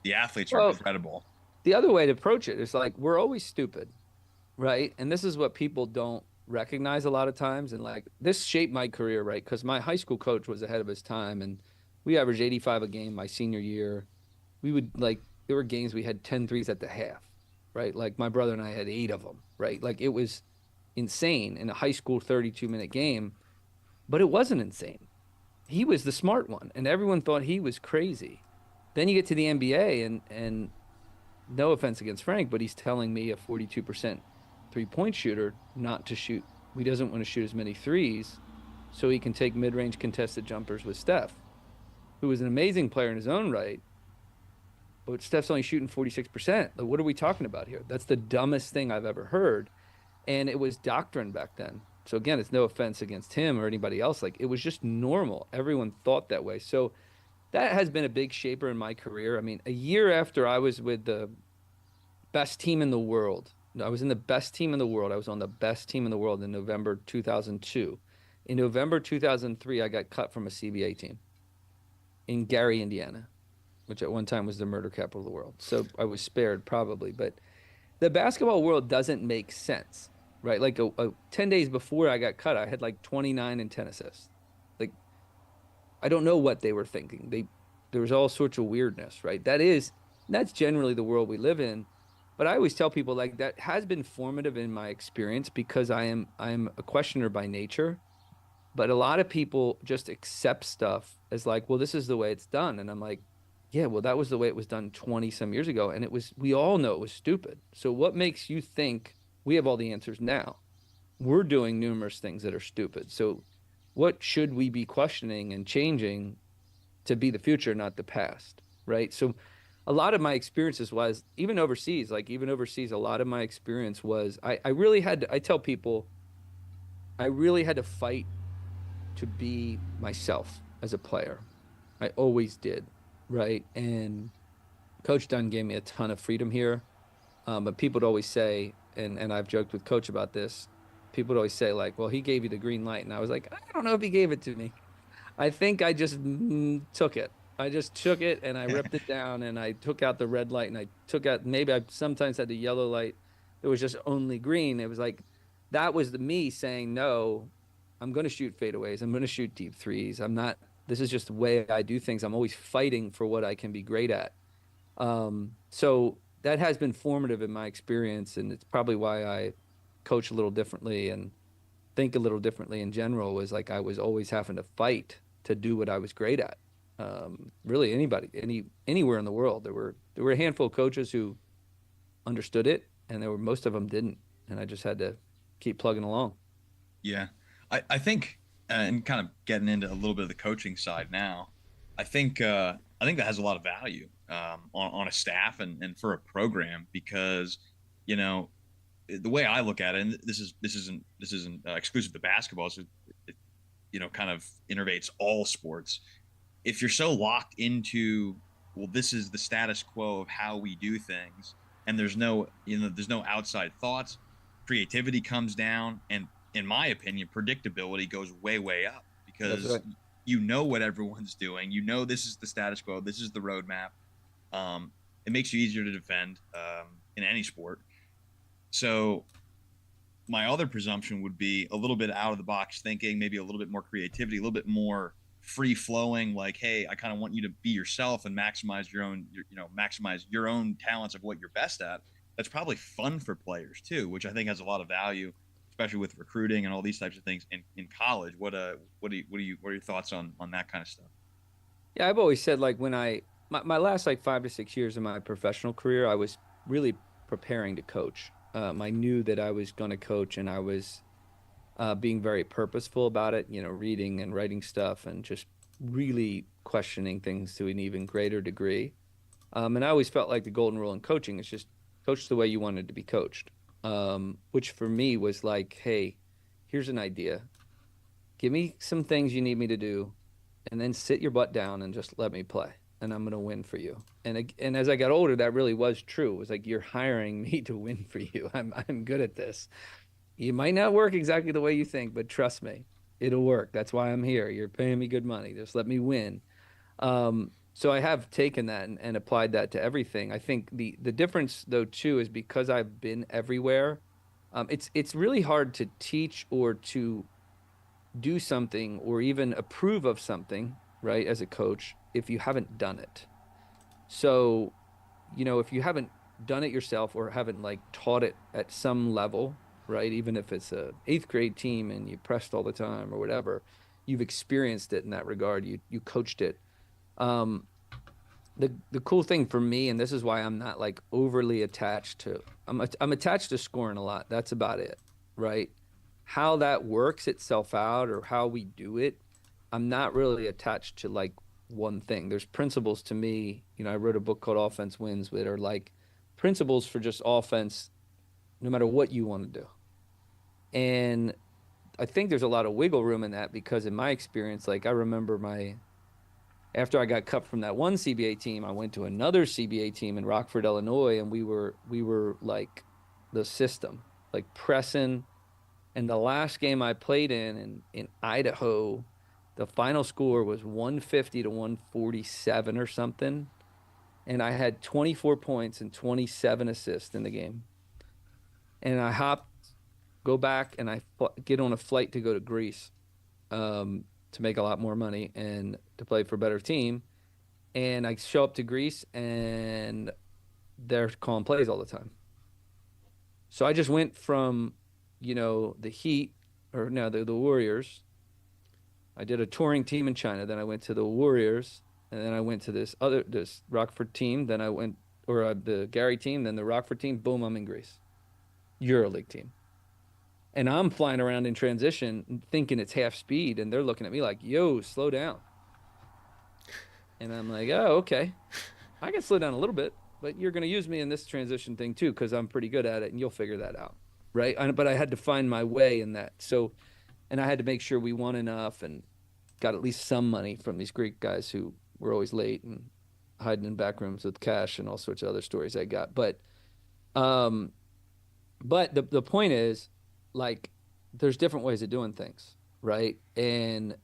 The athletes are incredible. The other way to approach it is like, we're always stupid, right? And this is what people don't recognize a lot of times. And like, this shaped my career, right? Because my high school coach was ahead of his time, and we averaged 85 a game my senior year. We would there were games we had 10 threes at the half, right? Like, my brother and I had 8 of them, right? Like, it was insane in a high school 32-minute game, but it wasn't insane. He was the smart one, and everyone thought he was crazy. Then you get to the NBA, and no offense against Frank, but he's telling me, a 42% three-point shooter, not to shoot. He doesn't want to shoot as many threes so he can take mid-range contested jumpers with Steph, who is an amazing player in his own right, but Steph's only shooting 46%. Like, what are we talking about here? That's the dumbest thing I've ever heard. And it was doctrine back then. So again, it's no offense against him or anybody else. Like, it was just normal. Everyone thought that way. So that has been a big shaper in my career. I mean, a year after I was with the best team in the world, I was in the best team in the world. I was on the best team in the world in November 2002. In November 2003, I got cut from a CBA team in Gary, Indiana, which at one time was the murder capital of the world. So I was spared probably, but the basketball world doesn't make sense, right? Like 10 days before I got cut, I had like 29 and 10 assists. Like, I don't know what they were thinking. There was all sorts of weirdness, right? That's generally the world we live in. But I always tell people, like, that has been formative in my experience because I'm a questioner by nature. But a lot of people just accept stuff as like, well, this is the way it's done. And I'm like, yeah, well, that was the way it was done 20 some years ago. And we all know it was stupid. So what makes you think we have all the answers now? We're doing numerous things that are stupid. So what should we be questioning and changing to be the future, not the past, right? So a lot of my experiences was, even overseas, a lot of my experience was, I tell people, I really had to fight to be myself as a player. I always did, right? And Coach Dunn gave me a ton of freedom here. But people would always say, and I've joked with Coach about this, people would always say, like, well, he gave you the green light. And I was like, I don't know if he gave it to me. I think I just took it. I just took it and I ripped it down, and I took out the red light, and I took out, maybe I sometimes had the yellow light. It was just only green. It was like, that was me saying, no, I'm going to shoot fadeaways. I'm going to shoot deep threes. This is just the way I do things. I'm always fighting for what I can be great at. So that has been formative in my experience. And it's probably why I coach a little differently and think a little differently in general, was like, I was always having to fight to do what I was great at. really anywhere in the world. There were a handful of coaches who understood it, and most of them didn't, and I just had to keep plugging along. Yeah, I think, and kind of getting into a little bit of the coaching side now, I think that has a lot of value on a staff and for a program, because the way I look at it, and this isn't exclusive to basketball, so it kind of innervates all sports. If you're so locked into, well, this is the status quo of how we do things, and there's no outside thoughts, creativity comes down, and in my opinion, predictability goes way up, because right. What everyone's doing. This is the status quo. This is the roadmap. It makes you easier to defend in any sport. So my other presumption would be a little bit out of the box thinking, maybe a little bit more creativity, a little bit more free flowing. Like, hey, I kind of want you to be yourself and maximize your own talents of what you're best at. That's probably fun for players too, which I think has a lot of value, especially with recruiting and all these types of things in college. What are your thoughts on that kind of stuff? Yeah, I've always said, like, when my last like 5 to 6 years of my professional career, I was really preparing to coach. I knew that I was going to coach, and I was being very purposeful about it, reading and writing stuff and just really questioning things to an even greater degree. And I always felt like the golden rule in coaching is just coach the way you wanted to be coached, which for me was like, hey, here's an idea. Give me some things you need me to do, and then sit your butt down and just let me play, and I'm going to win for you. And as I got older, that really was true. It was like, you're hiring me to win for you. I'm good at this. You might not work exactly the way you think, but trust me, it'll work. That's why I'm here. You're paying me good money. Just let me win. So I have taken that and applied that to everything. I think the difference, though, too, is because I've been everywhere. It's really hard to teach or to do something or even approve of something, right, as a coach, if you haven't done it. So, if you haven't done it yourself or haven't like taught it at some level, right, even if it's a 8th grade team and you pressed all the time or whatever, you've experienced it in that regard. You coached it. The cool thing for me, and this is why I'm not like overly attached to, I'm attached to scoring a lot. That's about it, right? How that works itself out or how we do it, I'm not really attached to like one thing. There's principles to me. I wrote a book called Offense Wins, that are like principles for just offense, no matter what you want to do. And I think there's a lot of wiggle room in that, because in my experience, like I remember after I got cut from that one CBA team, I went to another CBA team in Rockford, Illinois, and we were like the system, like pressing. And the last game I played in Idaho, the final score was 150 to 147 or something. And I had 24 points and 27 assists in the game. And I go back, and I get on a flight to go to Greece to make a lot more money and to play for a better team. And I show up to Greece, and they're calling plays all the time. So I just went from, the Heat, or no, the Warriors. I did a touring team in China. Then I went to the Warriors, and then I went to this Rockford team. Then I went, or the Gary team, then the Rockford team. Boom, I'm in Greece. EuroLeague team. And I'm flying around in transition thinking it's half speed, and they're looking at me like, yo, slow down. And I'm like, oh, okay. I can slow down a little bit, but you're going to use me in this transition thing too, because I'm pretty good at it, and you'll figure that out, right? But I had to find my way in that. So, and I had to make sure we won enough and got at least some money from these Greek guys who were always late and hiding in back rooms with cash and all sorts of other stories I got. But the point is, like, there's different ways of doing things, right? And,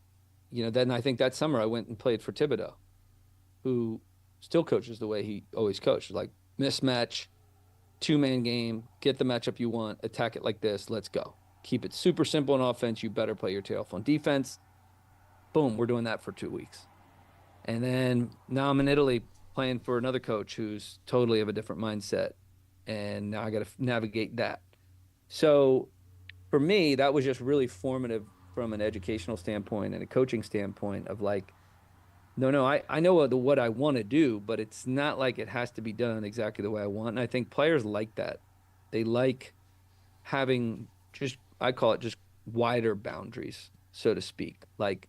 then I think that summer I went and played for Thibodeau, who still coaches the way he always coached, like mismatch, 2-man game, get the matchup you want, attack it like this, let's go. Keep it super simple on offense. You better play your tail off on defense. Boom, we're doing that for 2 weeks. And then now I'm in Italy playing for another coach who's totally of a different mindset. And now I got to navigate that. So for me, that was just really formative from an educational standpoint and a coaching standpoint of like, No, I know what I want to do, but it's not like it has to be done exactly the way I want. And I think players like that. They like having just, I call it just wider boundaries, so to speak. Like,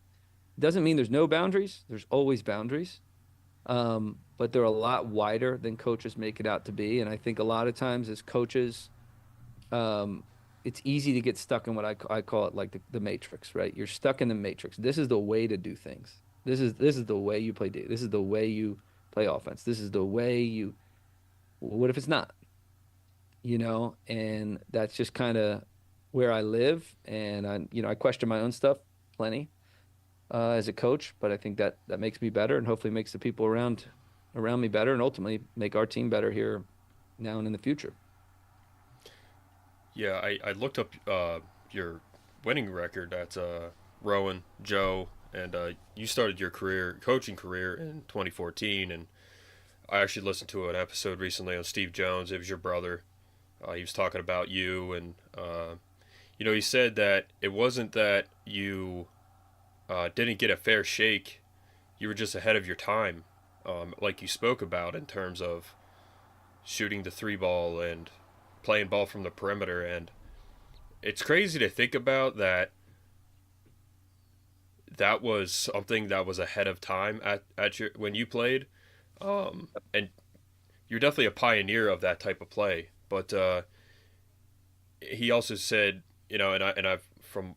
it doesn't mean there's no boundaries. There's always boundaries. But they're a lot wider than coaches make it out to be. And I think a lot of times as coaches, it's easy to get stuck in what I call it like the matrix, right? You're stuck in the matrix. This is the way to do things. This is the way you play. This is the way you play offense. This is the way you. What if it's not? And that's just kind of where I live, and I question my own stuff plenty as a coach, but I think that makes me better, and hopefully makes the people around me better, and ultimately make our team better here now and in the future. Yeah, I looked up your winning record at Rowan, Joe, and you started your coaching career in 2014, and I actually listened to an episode recently on Steve Jones. It was your brother. He was talking about you, and he said that it wasn't that you didn't get a fair shake. You were just ahead of your time, like you spoke about in terms of shooting the three ball and playing ball from the perimeter. And it's crazy to think about that was something that was ahead of time at your when you played, and you're definitely a pioneer of that type of play. But he also said, I've from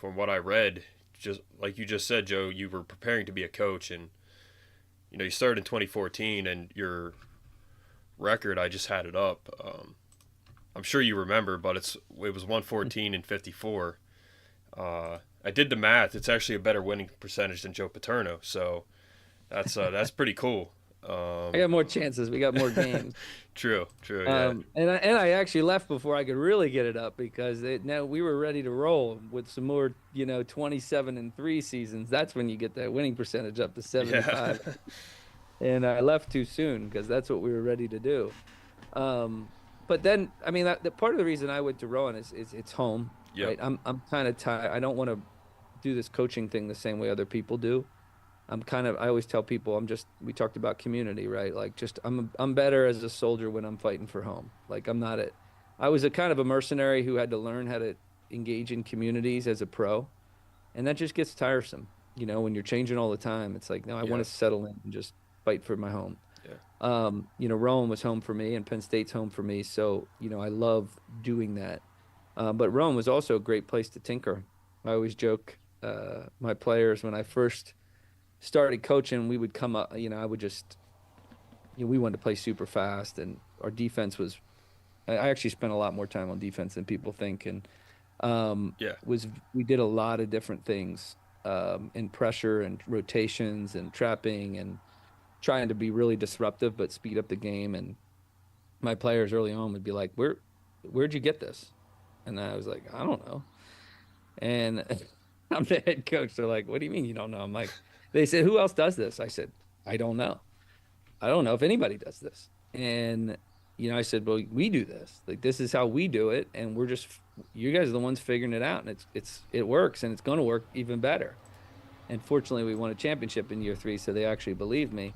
what I read, just like you just said, Joe, you were preparing to be a coach, and you started in 2014, and your record, I just had it up. I'm sure you remember, but it was 114 and 54. I did the math. It's actually a better winning percentage than Joe Paterno, so that's pretty cool. I got more chances. We got more games. True. Yeah. And I actually left before I could really get it up, because now we were ready to roll with some more, 27-3 seasons. That's when you get that winning percentage up to 75. Yeah. And I left too soon because that's what we were ready to do. But then, I mean, the part of the reason I went to Rowan is it's home. Yep. Right? I'm kind of tired. I don't want to do this coaching thing the same way other people do. I always tell people we talked about community, right? Like, I'm better as a soldier when I'm fighting for home. Like, I was a kind of a mercenary who had to learn how to engage in communities as a pro. And that just gets tiresome. When you're changing all the time, it's like, no, I want to settle in and just fight for my home. Yeah. Rowan was home for me, and Penn State's home for me. So, I love doing that. But Rowan was also a great place to tinker. I always joke, my players, when I first started coaching, we would come up, I would just, we wanted to play super fast, and our defense was, I actually spent a lot more time on defense than people think. And we did a lot of different things in pressure and rotations and trapping and trying to be really disruptive, but speed up the game. And my players early on would be like, where'd you get this? And I was like, I don't know. And I'm the head coach. They're like, what do you mean you don't know? I'm like, they said, who else does this? I said, I don't know. I don't know if anybody does this. And, I said, well, we do this. Like, this is how we do it. And you guys are the ones figuring it out. And it works, and it's going to work even better. And fortunately, we won a championship in year 3, so they actually believed me.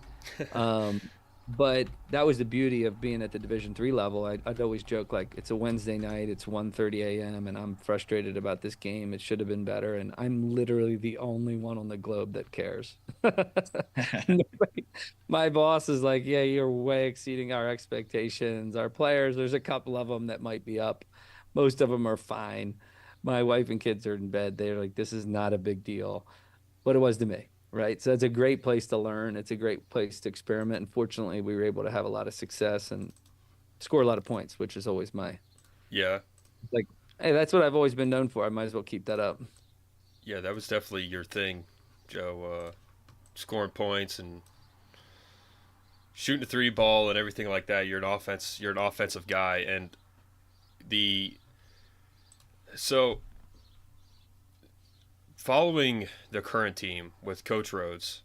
But that was the beauty of being at the Division III level. I'd always joke, like, it's a Wednesday night, it's 1:30 a.m., and I'm frustrated about this game. It should have been better, and I'm literally the only one on the globe that cares. My boss is like, yeah, you're way exceeding our expectations. Our players, there's a couple of them that might be up. Most of them are fine. My wife and kids are in bed. They're like, this is not a big deal. But it was to me. Right. So it's a great place to learn. It's a great place to experiment. And fortunately, we were able to have a lot of success and score a lot of points, which is always yeah. Like, hey, that's what I've always been known for. I might as well keep that up. Yeah, that was definitely your thing, Joe. Scoring points and shooting the three ball and everything like that. You're an offensive guy. And following the current team with Coach Rhodes,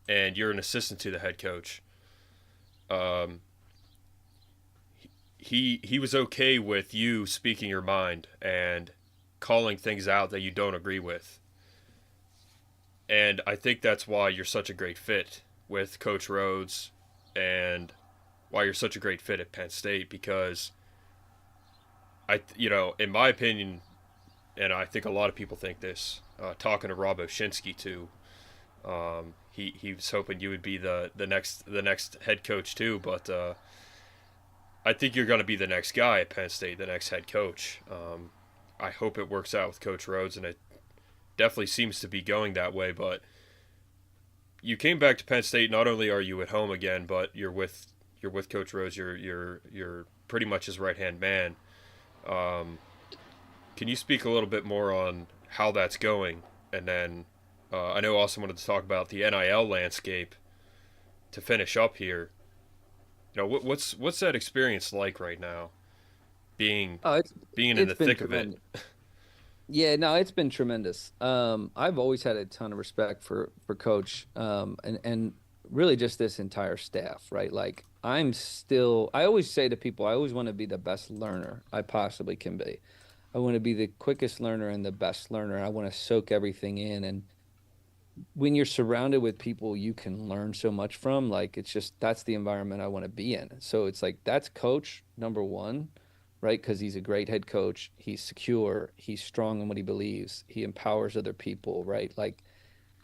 and you're an assistant to the head coach, he was okay with you speaking your mind and calling things out that you don't agree with. And I think that's why you're such a great fit with Coach Rhodes, and why you're such a great fit at Penn State, because in my opinion, and I think a lot of people think this, talking to Rob Oshinski too, he was hoping you would be the next head coach too, but I think you're going to be the next guy at Penn State, the next head coach. I hope it works out with Coach Rhodes, and it definitely seems to be going that way. But you came back to Penn State. Not only are you at home again, but you're with Coach Rhodes. You're pretty much his right hand man. Can you speak a little bit more on how that's going? And then I know also wanted to talk about the NIL landscape to finish up here. What's that experience like right now, being in the thick of it? Yeah, no, it's been tremendous. I've always had a ton of respect for Coach, and really just this entire staff, right? Like I always say to people, I always want to be the best learner I possibly can be. I want to be the quickest learner and the best learner. I want to soak everything in. And when you're surrounded with people you can learn so much from, like that's the environment I want to be in. So it's like, that's Coach number one, right? Because he's a great head coach. He's secure. He's strong in what he believes. He empowers other people, right? Like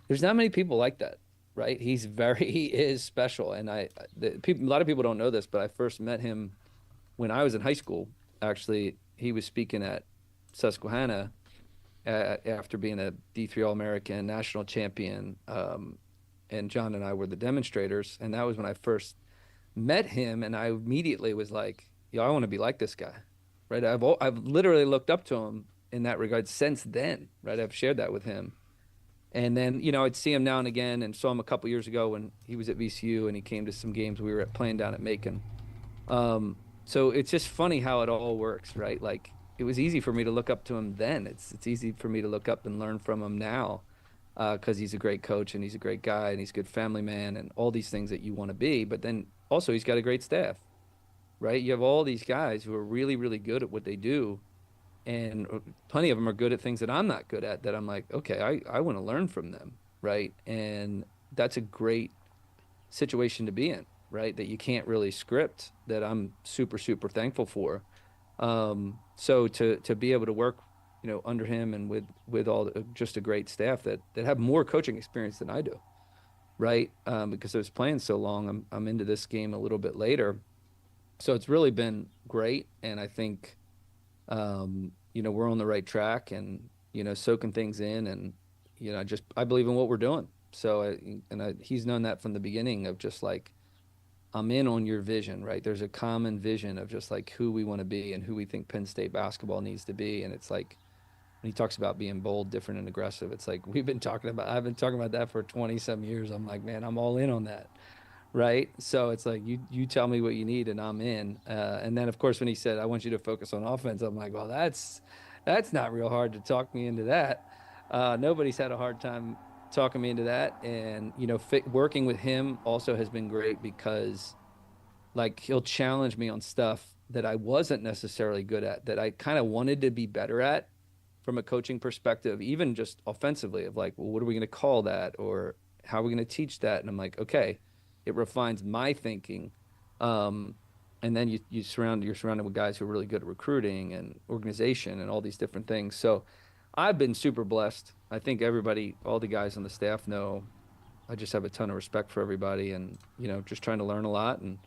there's not many people like that, right? He is special. And a lot of people don't know this, but I first met him when I was in high school. Actually, he was speaking at Susquehanna after being a D3 All-American, national champion, and John and I were the demonstrators, and that was when I first met him, and I immediately was like, "Yo, I want to be like this guy," right? I've literally looked up to him in that regard since then, right? I've shared that with him, and then I'd see him now and again, and saw him a couple years ago when he was at VCU, and he came to some games we were playing down at Macon. So it's just funny how it all works, right? Like it was easy for me to look up to him then. It's easy for me to look up and learn from him now, because he's a great coach and he's a great guy and he's a good family man and all these things that you want to be. But then also he's got a great staff, right? You have all these guys who are really, really good at what they do, and plenty of them are good at things that I'm not good at, that I'm like, okay, I want to learn from them, right? And that's a great situation to be in, right? That you can't really script, that I'm super, super thankful for. So to be able to work, under him and with just a great staff that have more coaching experience than I do, right? Because I was playing so long, I'm into this game a little bit later. So it's really been great. And I think, we're on the right track and, soaking things in, and, I believe in what we're doing. So, he's known that from the beginning, of just like, I'm in on your vision, right? There's a common vision of just like who we want to be and who we think Penn State basketball needs to be. And it's like, when he talks about being bold, different, and aggressive, it's like, I've been talking about that for 20 some years. I'm like, man, I'm all in on that. Right. So it's like, you tell me what you need and I'm in. And then of course, when he said, I want you to focus on offense, I'm like, well, that's not real hard to talk me into that. Nobody's had a hard time talking me into that. And, working with him also has been great, because like he'll challenge me on stuff that I wasn't necessarily good at, that I kind of wanted to be better at from a coaching perspective, even just offensively, of like, well, what are we going to call that? Or how are we going to teach that? And I'm like, okay, it refines my thinking. And then you're surrounded with guys who are really good at recruiting and organization and all these different things. So I've been super blessed. I think all the guys on the staff know I just have a ton of respect for everybody, and, just trying to learn a lot and,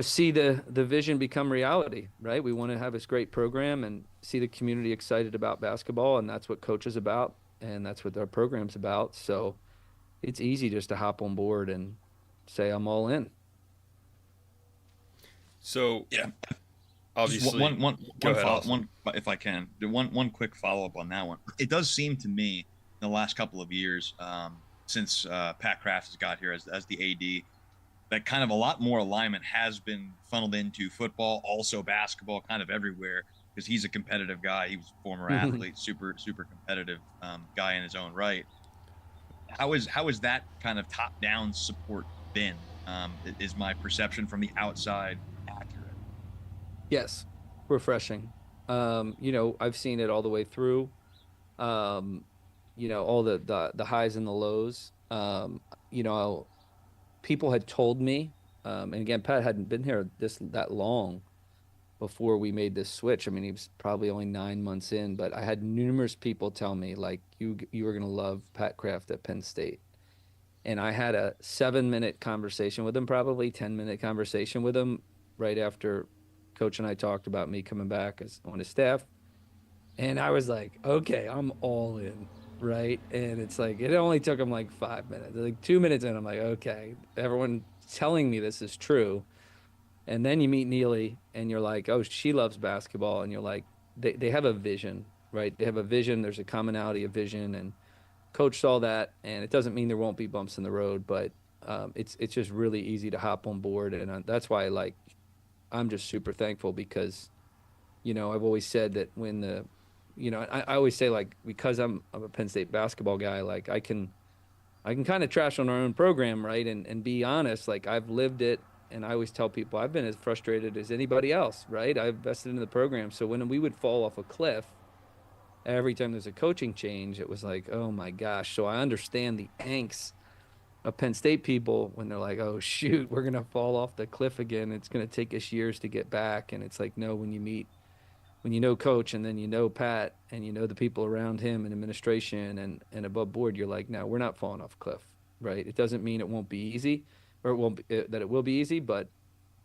see the vision become reality, right? We want to have this great program and see the community excited about basketball, and that's what Coach is about, and that's what our program's about. So it's easy just to hop on board and say, I'm all in. So yeah, obviously, one if I can, one quick follow up on that one. It does seem to me in the last couple of years, since Pat Kraft has got here as the AD, that kind of a lot more alignment has been funneled into football, also basketball, kind of everywhere, because he's a competitive guy. He was a former athlete, super competitive guy in his own right. How is that kind of top down support been? Is my perception from the outside accurate? Yes, refreshing. I've seen it all the way through. all the highs and the lows. You know, people had told me, and again, Pat hadn't been here that long before we made this switch. I mean, he was probably only 9 months in, but I had numerous people tell me like, you were gonna love Pat Kraft at Penn State. And I had a 7-minute conversation with him, probably 10-minute conversation with him right after Coach and I talked about me coming back as on his staff. And I was like, okay, I'm all in, right? And it's like, it only took him like 5 minutes. Like 2 minutes in, I'm like, okay, everyone telling me this is true. And then you meet Neely and you're like, oh, she loves basketball. And you're like, they have a vision, right? They have a vision. There's a commonality of vision. And Coach saw that. And it doesn't mean there won't be bumps in the road, but it's just really easy to hop on board. And that's why I'm just super thankful because, I've always said that when I always say like, because I'm a Penn State basketball guy, like I can kind of trash on our own program, right? And be honest, like I've lived it. And I always tell people I've been as frustrated as anybody else, right? I've invested into the program. So when we would fall off a cliff, every time there's a coaching change, it was like, oh my gosh. So I understand the angst of Penn State people when they're like, oh shoot, we're going to fall off the cliff again. It's going to take us years to get back. And it's like, no, when you know Coach and then you know Pat and you know the people around him and administration and above board, you're like, no, we're not falling off a cliff, right? It doesn't mean it won't be easy. Or it won't be, that it will be easy, but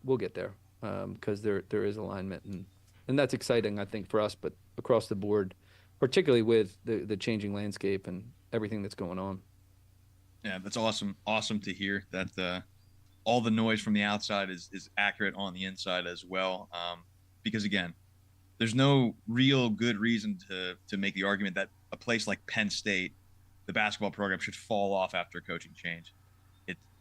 we'll get there because there is alignment, and that's exciting, I think, for us, but across the board, particularly with the changing landscape and everything that's going on. Yeah, that's awesome. Awesome to hear that all the noise from the outside is accurate on the inside as well. Because again, there's no real good reason to make the argument that a place like Penn State, the basketball program, should fall off after a coaching change.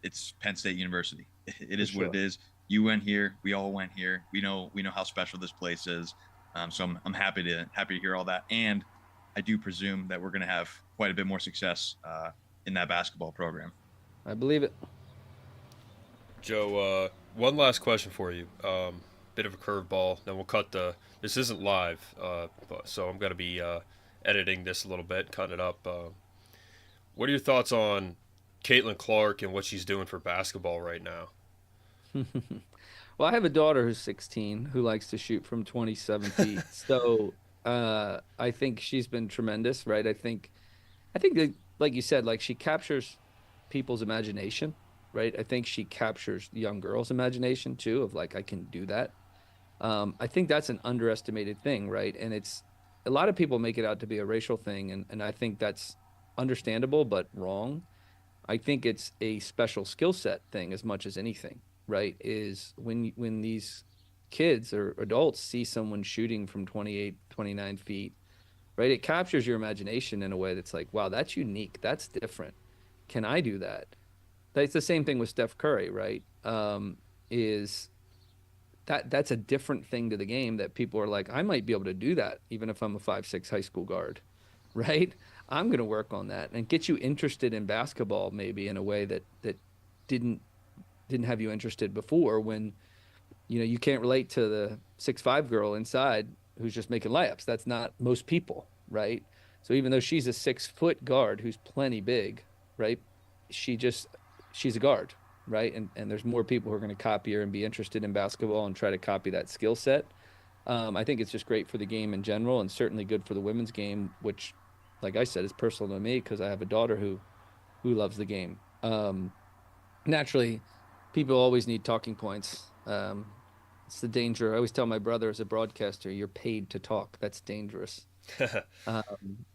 It's Penn State University. It is what it is. You went here. We all went here. We know how special this place is. So I'm happy to hear all that. And I do presume that we're going to have quite a bit more success in that basketball program. I believe it. Joe, one last question for you. Bit of a curveball. Then we'll cut this isn't live, so I'm going to be editing this a little bit, cutting it up. What are your thoughts on Caitlin Clark and what she's doing for basketball right now? Well, I have a daughter who's 16 who likes to shoot from 27 feet. So I think she's been tremendous, right? I think that, like you said, like she captures people's imagination, right? I think she captures young girls' imagination too, of like, I can do that. I think that's an underestimated thing, right? And it's a lot of people make it out to be a racial thing, and I think that's understandable but wrong. I think it's a special skill set thing as much as anything, right? Is when these kids or adults see someone shooting from 28, 29 feet, right? It captures your imagination in a way that's like, wow, that's unique. That's different. Can I do that? That's the same thing with Steph Curry, right? Is that's a different thing to the game that people are like, I might be able to do that even if I'm a 5'6" high school guard, right? I'm going to work on that and get you interested in basketball maybe in a way that didn't have you interested before when, you can't relate to the 6'5" girl inside who's just making layups. That's not most people, right? So even though she's a 6-foot guard who's plenty big, right? She's a guard, right? And there's more people who are going to copy her and be interested in basketball and try to copy that skill set. I think it's just great for the game in general and certainly good for the women's game, which, like I said, is personal to me because I have a daughter who loves the game. Naturally, people always need talking points. It's the danger. I always tell my brother as a broadcaster, you're paid to talk. That's dangerous.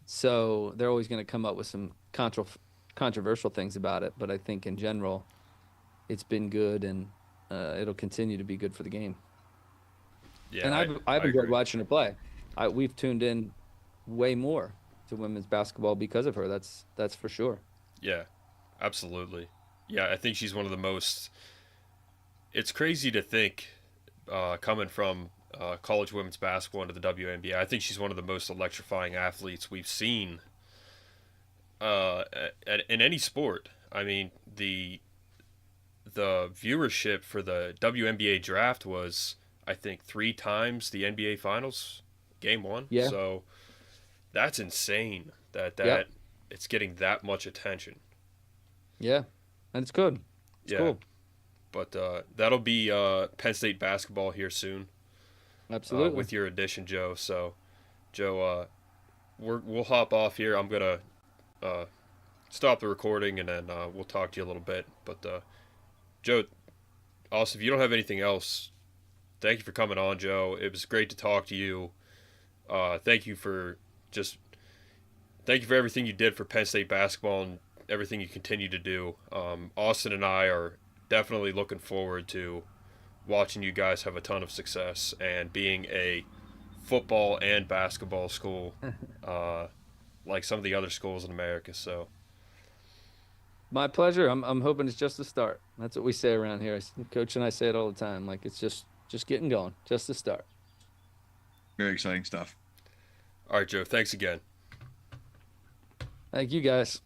So they're always going to come up with some controversial things about it. But I think in general, it's been good and it'll continue to be good for the game. Yeah, and I've enjoyed watching her play. We've tuned in way more to women's basketball because of her. That's for sure. Yeah, absolutely. Yeah, I think she's one of the most. It's crazy to think, coming from college women's basketball into the WNBA. I think she's one of the most electrifying athletes we've seen in any sport. I mean, the viewership for the WNBA draft was, I think, 3 times the NBA Finals, game 1. Yeah. So that's insane. That Yep. it's getting that much attention. Yeah, and it's good. It's cool. But that'll be Penn State basketball here soon. Absolutely. With your addition, Joe. So, Joe, we'll hop off here. I'm gonna stop the recording, and then we'll talk to you a little bit. But Joe, also, if you don't have anything else, thank you for coming on, Joe. It was great to talk to you. Thank you for everything you did for Penn State basketball and everything you continue to do. Austin and I are definitely looking forward to watching you guys have a ton of success and being a football and basketball school like some of the other schools in America. So my pleasure. I'm hoping it's just the start. That's what we say around here. Coach and I say it all the time. Like, it's just getting going, just the start. Very exciting stuff. All right, Joe. Thanks again. Thank you, guys.